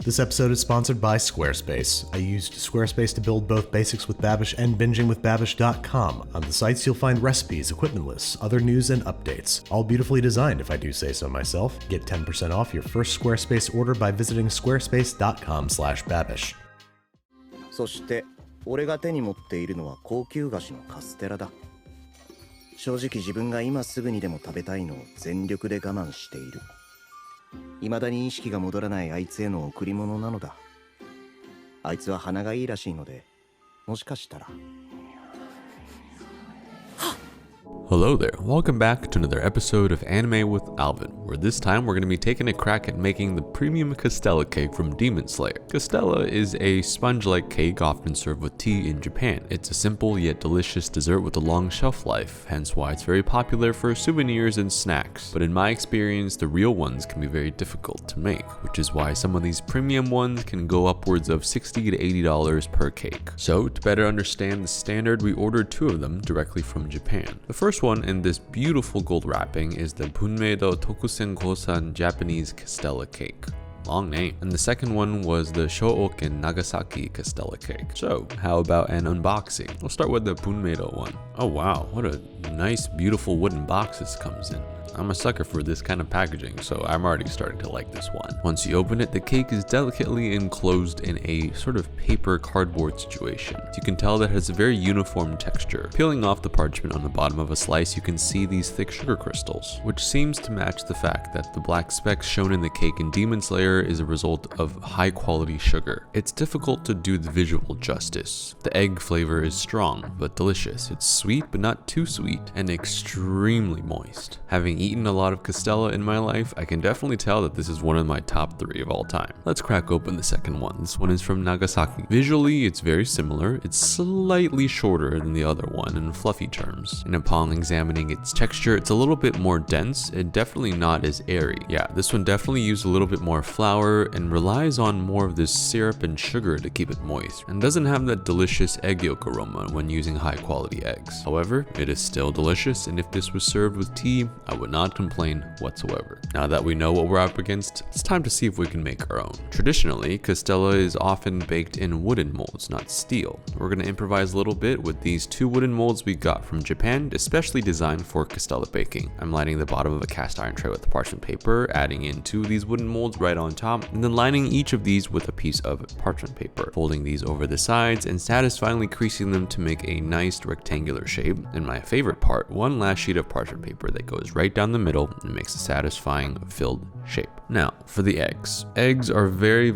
This episode is sponsored by Squarespace. I used Squarespace to build both Basics with Babish and BingingWithBabish.com. On the sites, you'll find recipes, equipment lists, other news, and updates. All beautifully designed, if I do say so myself. Get 10% off your first Squarespace order by visiting squarespace.com/babish. そして俺が手に持っているのは高級菓子のカステラだ。正直自分が今すぐにでも食べたいのを全力で我慢している。未だに意識が戻らないあいつへの贈り物なのだ。あいつは鼻がいいらしいので、もしかしたら。Hello there, welcome back to another episode of Anime with Alvin, where this time we're going to be taking a crack at making the premium Castella cake from Demon Slayer. Castella is a sponge-like cake often served with tea in Japan. It's a simple yet delicious dessert with a long shelf life, hence why it's very popular for souvenirs and snacks. But in my experience, the real ones can be very difficult to make, which is why some of these premium ones can go upwards of $60 to $80 per cake. So, to better understand the standard, we ordered 2 of them directly from Japan. The first one in this beautiful gold wrapping is the Bunmeido Tokusen Gosan Japanese Castella Cake. Long name. And the second one was the Shōoken Nagasaki Castella Cake. So, how about an unboxing? We'll start with the Bunmeido one. Oh wow, what a nice beautiful wooden box this comes in. I'm a sucker for this kind of packaging, so I'm already starting to like this one. Once you open it, the cake is delicately enclosed in a sort of paper cardboard situation. You can tell that it has a very uniform texture. Peeling off the parchment on the bottom of a slice, you can see these thick sugar crystals, which seems to match the fact that the black specks shown in the cake in Demon Slayer is a result of high quality sugar. It's difficult to do the visual justice. The egg flavor is strong, but delicious. It's sweet, but not too sweet, and extremely moist. Having eaten a lot of Castella in my life, I can definitely tell that this is one of my top 3 of all time. Let's crack open the second one. This one is from Nagasaki. Visually, it's very similar. It's slightly shorter than the other one in fluffy terms. And upon examining its texture, it's a little bit more dense and definitely not as airy. Yeah, this one definitely used a little bit more flour and relies on more of this syrup and sugar to keep it moist, and doesn't have that delicious egg yolk aroma when using high quality eggs. However, it is still delicious, and if this was served with tea, I would not complain whatsoever. Now that we know what we're up against, it's time to see if we can make our own. Traditionally, Castella is often baked in wooden molds, not steel. We're going to improvise a little bit with these 2 wooden molds we got from Japan, especially designed for Castella baking. I'm lining the bottom of a cast iron tray with parchment paper, adding in 2 of these wooden molds right on top, and then lining each of these with a piece of parchment paper, folding these over the sides and satisfyingly creasing them to make a nice rectangular shape. And my favorite part, 1 last sheet of parchment paper that goes right down the middle and makes a satisfying filled shape. Now, for the eggs. Eggs are a very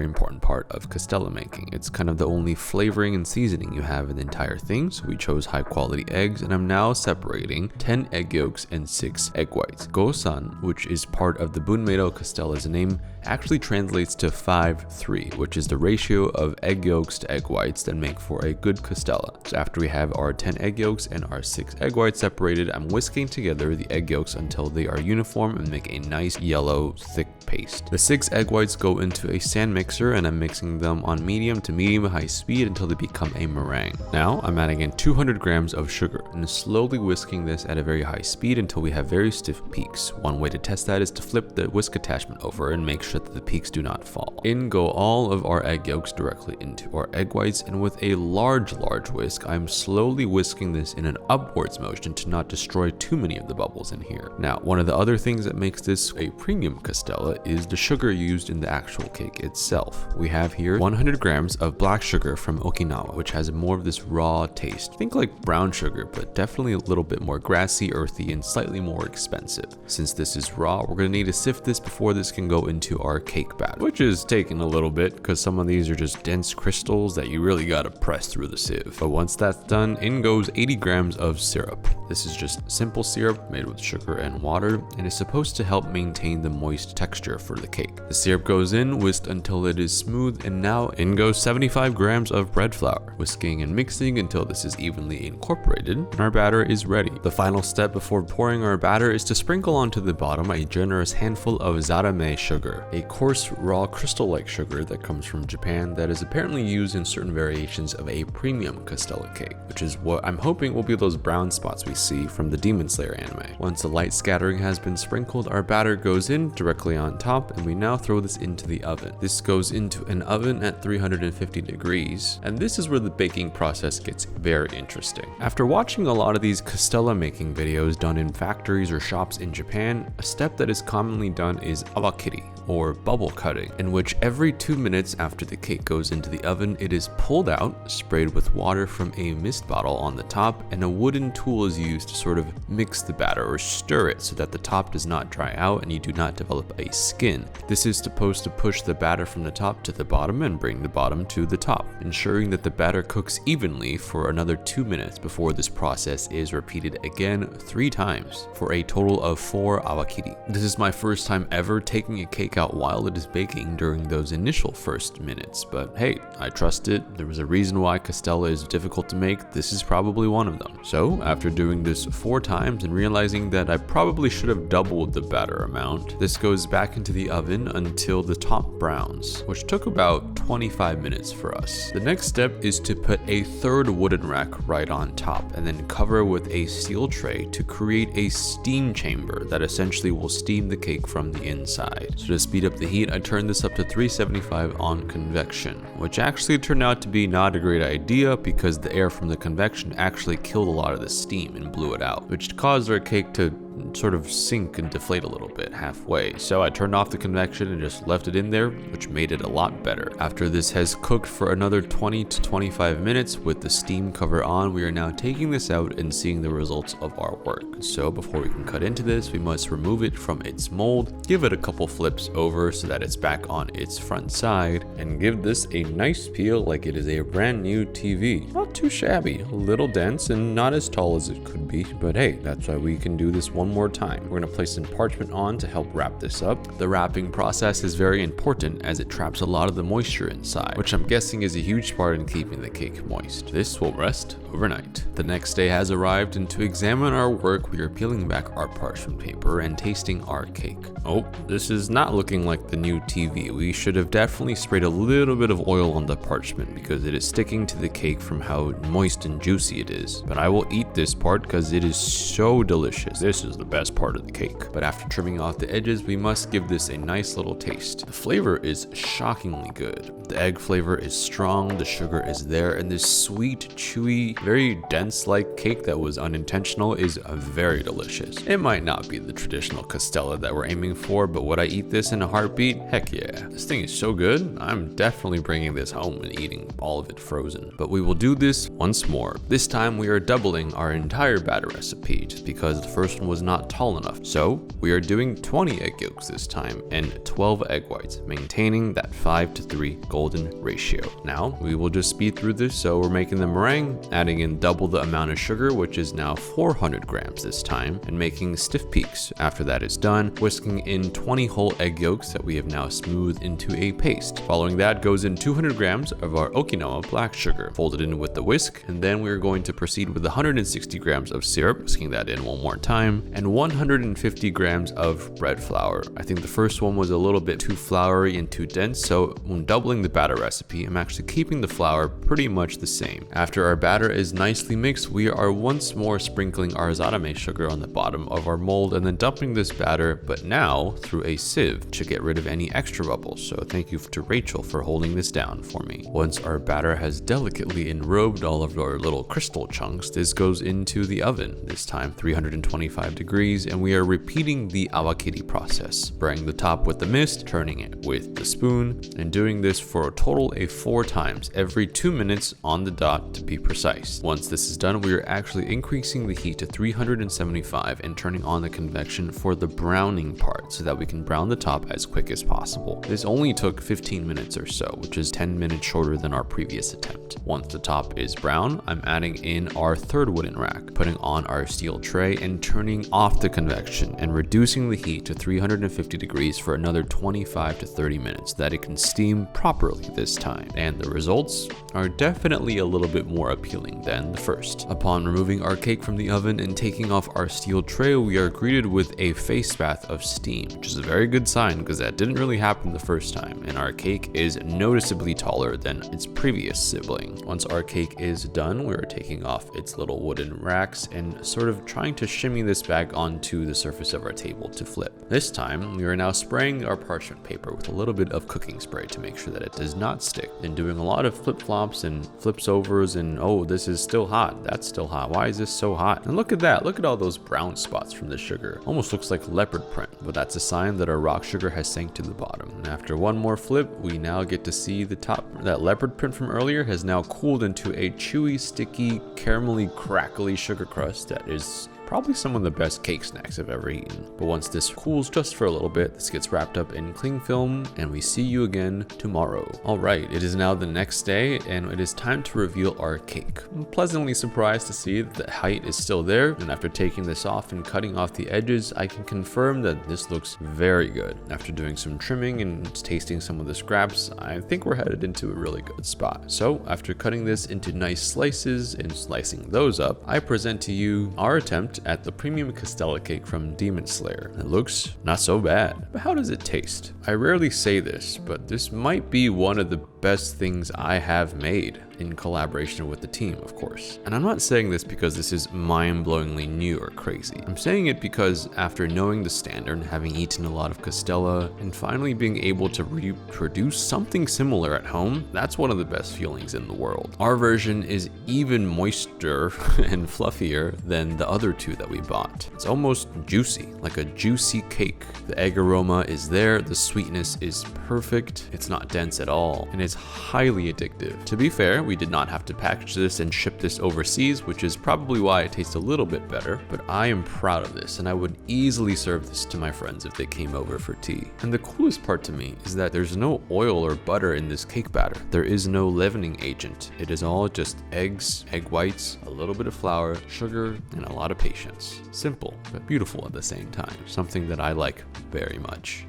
important part of Castella making. It's kind of the only flavoring and seasoning you have in the entire thing, so we chose high quality eggs, and I'm now separating 10 egg yolks and 6 egg whites. Gosan, which is part of the Bunmeido Castella's name, actually translates to 5:3, which is the ratio of egg yolks to egg whites that make for a good Castella. So after we have our 10 egg yolks and our 6 egg whites separated, I'm whisking together the egg yolks until they are uniform and make a nice yellow thick paste. The 6 egg whites go into a sand mixer, and I'm mixing them on medium to medium high speed until they become a meringue. Now I'm adding in 200 grams of sugar and slowly whisking this at a very high speed until we have very stiff peaks. One way to test that is to flip the whisk attachment over and make sure that the peaks do not fall. In go all of our egg yolks directly into our egg whites, and with a large whisk, I'm slowly whisking this in an upwards motion to not destroy too many of the bubbles in here. Now, one of the other things that makes this a premium Castella is the sugar used in the actual cake itself. We have here 100 grams of black sugar from Okinawa, which has more of this raw taste. Think like brown sugar, but definitely a little bit more grassy, earthy, and slightly more expensive. Since this is raw, we're going to need to sift this before this can go into our cake batter, which is taking a little bit because some of these are just dense crystals that you really got to press through the sieve. But once that's done, in goes 80 grams of syrup. This is just simple syrup made with sugar and water, and is supposed to help maintain the moist texture for the cake. The syrup goes in, whisked until it is smooth, and now in goes 75 grams of bread flour, whisking and mixing until this is evenly incorporated, and our batter is ready. The final step before pouring our batter is to sprinkle onto the bottom a generous handful of zarame sugar, a coarse, raw, crystal-like sugar that comes from Japan that is apparently used in certain variations of a premium Castella cake, which is what I'm hoping will be those brown spots we see from the Demon Slayer anime. Once the light scattering has been sprinkled, our batter goes in in directly on top, and we now throw this into the oven. This goes into an oven at 350 degrees, and this is where the baking process gets very interesting. After watching a lot of these Castella making videos done in factories or shops in Japan, a step that is commonly done is awakiri, or bubble cutting, in which every 2 minutes after the cake goes into the oven, it is pulled out, sprayed with water from a mist bottle on the top, and a wooden tool is used to sort of mix the batter or stir it so that the top does not dry out and you do not develop a skin. This is supposed to push the batter from the top to the bottom and bring the bottom to the top, ensuring that the batter cooks evenly for another 2 minutes before this process is repeated again 3 times for a total of 4 awakiri. This is my first time ever taking a cake out while it is baking during those initial first minutes, but hey, I trust it. There was a reason why Castella is difficult to make. This is probably one of them. So after doing this 4 times and realizing that I probably should have doubled the batter amount, this goes back into the oven until the top browns, which took about 25 minutes for us. The next step is to put a third wooden rack right on top and then cover with a steel tray to create a steam chamber that essentially will steam the cake from the inside. So to speed up the heat, I turned this up to 375 on convection, which actually turned out to be not a great idea because the air from the convection actually killed a lot of the steam and blew it out, which caused our cake to sort of sink and deflate a little bit halfway. So I turned off the convection and just left it in there, which made it a lot better. After this has cooked for another 20 to 25 minutes with the steam cover on, we are now taking this out and seeing the results of our work. So before we can cut into this, we must remove it from its mold, give it a couple flips over so that it's back on its front side, and give this a nice peel like it is a brand new TV. Not too shabby, a little dense and not as tall as it could be, but hey, that's why we can do this one more time. We're going to place some parchment on to help wrap this up. The wrapping process is very important as it traps a lot of the moisture inside, which I'm guessing is a huge part in keeping the cake moist. This will rest overnight. The next day has arrived, and to examine our work, we are peeling back our parchment paper and tasting our cake. Oh, this is not looking like the new TV. We should have definitely sprayed a little bit of oil on the parchment because it is sticking to the cake from how moist and juicy it is. But I will eat this part because it is so delicious. This is the best part of the cake. But after trimming off the edges, we must give this a nice little taste. The flavor is shockingly good. The egg flavor is strong, the sugar is there, and this sweet, chewy, very dense-like cake that was unintentional is very delicious. It might not be the traditional Castella that we're aiming for, but would I eat this in a heartbeat? Heck yeah. This thing is so good, I'm definitely bringing this home and eating all of it frozen. But we will do this once more. This time we are doubling our entire batter recipe just because the first one was not tall enough. So we are doing 20 egg yolks this time and 12 egg whites, maintaining that 5-to-3 golden ratio. Now we will just speed through this. So we're making the meringue, adding in double the amount of sugar, which is now 400 grams this time, and making stiff peaks. After that is done, whisking in 20 whole egg yolks that we have now smoothed into a paste. Following that goes in 200 grams of our Okinawa black sugar, folded in with the whisk, and then we're going to proceed with 160 grams of syrup, whisking that in one more time, and 150 grams of bread flour. I think the first one was a little bit too floury and too dense, so when doubling the batter recipe, I'm actually keeping the flour pretty much the same. After our batter is nicely mixed, we are once more sprinkling our zarame sugar on the bottom of our mold and then dumping this batter, but now through a sieve to get rid of any extra bubbles. So thank you to Rachel for holding this down for me. Once our batter has delicately enrobed all of our little crystal chunks, this goes into the oven, this time 325 degrees, and we are repeating the awakiri process, spraying the top with the mist, turning it with the spoon, and doing this for a total of 4 times every 2 minutes on the dot to be precise. Once this is done, we are actually increasing the heat to 375 and turning on the convection for the browning part so that we can brown the top as quick as possible. This only took 15 minutes or so, which is 10 minutes shorter than our previous attempt. Once the top is brown, I'm adding in our third wooden rack, putting on our steel tray and turning off the convection and reducing the heat to 350 degrees for another 25 to 30 minutes so that it can steam properly this time. And the results are definitely a little bit more appealing than the first. Upon removing our cake from the oven and taking off our steel tray, we are greeted with a face bath of steam, which is a very good sign because that didn't really happen the first time, and our cake is noticeably taller than its previous sibling. Once our cake is done, we are taking off its little wooden racks and sort of trying to shimmy this back back onto the surface of our table to flip. This time, we are now spraying our parchment paper with a little bit of cooking spray to make sure that it does not stick. And doing a lot of flip-flops and flips overs and, oh, this is still hot, that's still hot, why is this so hot? And look at that, look at all those brown spots from the sugar. Almost looks like leopard print, but that's a sign that our rock sugar has sank to the bottom. And after one more flip, we now get to see the top. That leopard print from earlier has now cooled into a chewy, sticky, caramelly, crackly sugar crust that is probably some of the best cake snacks I've ever eaten. But once this cools just for a little bit, this gets wrapped up in cling film and we see you again tomorrow. All right, it is now the next day and it is time to reveal our cake. I'm pleasantly surprised to see that the height is still there, and after taking this off and cutting off the edges, I can confirm that this looks very good. After doing some trimming and tasting some of the scraps, I think we're headed into a really good spot. So after cutting this into nice slices and slicing those up, I present to you our attempt at the premium Castella cake from Demon Slayer. It looks not so bad, but how does it taste? I rarely say this, but this might be one of the best things I have made, in collaboration with the team, of course. And I'm not saying this because this is mind-blowingly new or crazy. I'm saying it because after knowing the standard, having eaten a lot of Castella, and finally being able to reproduce something similar at home, that's one of the best feelings in the world. Our version is even moister and fluffier than the other two that we bought. It's almost juicy, like a juicy cake. The egg aroma is there, the sweetness is perfect, it's not dense at all, and it's highly addictive. To be fair, we did not have to package this and ship this overseas, which is probably why it tastes a little bit better, but I am proud of this and I would easily serve this to my friends if they came over for tea. And the coolest part to me is that there's no oil or butter in this cake batter. There is no leavening agent. It is all just eggs, egg whites, a little bit of flour, sugar, and a lot of patience. Simple, but beautiful at the same time. Something that I like very much.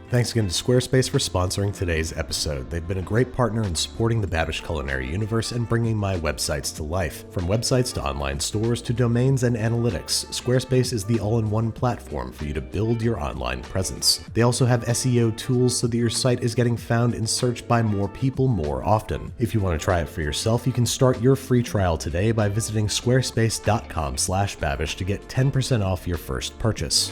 Thanks again to Squarespace for sponsoring today's episode. They've been a great partner in supporting the Babish culinary universe and bringing my websites to life. From websites to online stores to domains and analytics, Squarespace is the all-in-one platform for you to build your online presence. They also have SEO tools so that your site is getting found and searched by more people more often. If you want to try it for yourself, you can start your free trial today by visiting squarespace.com/babish to get 10% off your first purchase.